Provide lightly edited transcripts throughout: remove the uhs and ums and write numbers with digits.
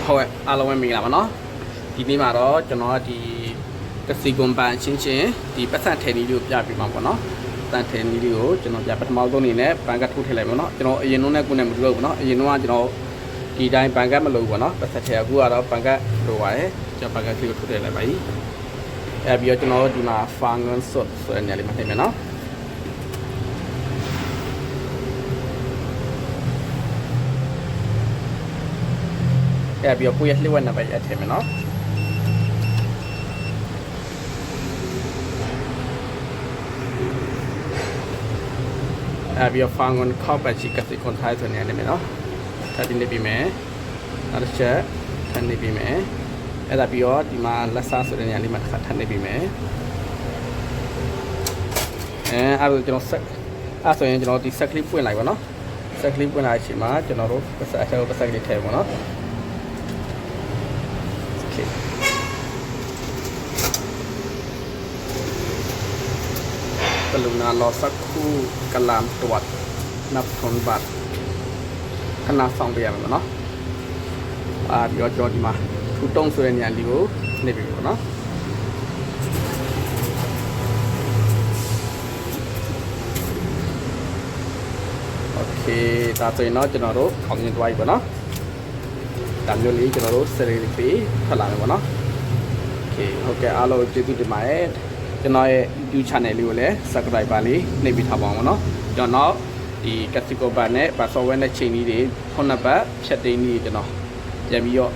ဟုတ်အားလုံးပဲမင်္ဂလာပါနော်ဒီနေ့မှာတော့ကျွန်တော်ဒီကစီကွန်ပန်ချင်းချင်းဒီပတ်စံထဲနည်းလေးကိုပြပြမှာပေါ့နော်ပတ်စံထဲနည်းလေးကိုကျွန်တော်ပြပထမဆုံးအနေနဲ့ဘန်ကတ်ထိုးထည့်လိုက်ပါနော်ကျွန်တော်အရင်လုံးနဲ့ကိုယ်နဲ့မတူတော့ဘူးနော်အရင်လုံးကကျွန်တော်ဒီတိုင်းဘန်ကတ်မလုပ်ဘူးပေါ့နော်ပတ်စံထဲအခုကတော့ဘန်ကတ်လိုပါတယ်ကျွန်တော်ဘန်ကတ်လေးကိုထိုးထည့်လိုက်ပါပြီအဲပြီးတော့ကျွန်တော်ဒီမှာ function sort ဆိုတဲ့နေရာလေးမှာထည့်မယ်နော်အဲပြီးတော့ကိုယ့်ရဲ့လှည့်ဝက်နံပါတ်အထည့်မယ်နော်အဲပြီးတော့ function ခောက်ပတ်ချီကစီကွန်ထိုင်းဆိုနေနေမယ်နော်ဒါဒီနေပြီးမယ်နောက်တစ်ချက်ထပ်နေပြီးမယ်အဲဒါပြီးတော့ဒီမှာလက်စားဆိုတဲ့နေရာလေးမှာတစ်ခါထပ်နေပြီးမယ်အဲဒါကျွန်တော်ဆက်အဲဆိုရင်ကျွန်တော်ဒီ set clip ပွင့်လိုက်ပါနော် set clip ပွင့်လာတဲ့အချိန်မှာကျွန်တော်တို့ပတ်ဆက်အချက်ကိုပတ်ဆက်ကလေးထည့်ပါနော်กรุณารอสักครู่กำลังตรวจนับผลบัตรขนาด2เดือนเนาะเดี๋ยวจอดีมาทุกต้องส่วนเนี่ยรีวิวในวิดีโอเนาะโอเคตาตัวเนาะจะนอรู้ของยังไงก่อนเนาะตามโยลีจะนอรู้เสร็จปีพลังก่อนเนาะโอเคอาเราจะดูดีไหมကျွန်တော်ရဲ့ YouTube channel လေးကိုလည်း subscribe ပါလေးနှိပ်ပြီးထားပါအောင်เนาะကျွန်တော်ဒီ Casco Bar နဲ့ Bar Software နဲ့ချိန်လေးတွေခုနှစ်ပတ်ဖြတ်သိမ်းပြီးကျွန်တော်ပြန်ပြီးတော့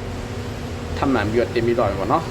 ထပ်မံပြီးတော့တင်ပြီးတော့ရပါเนาะ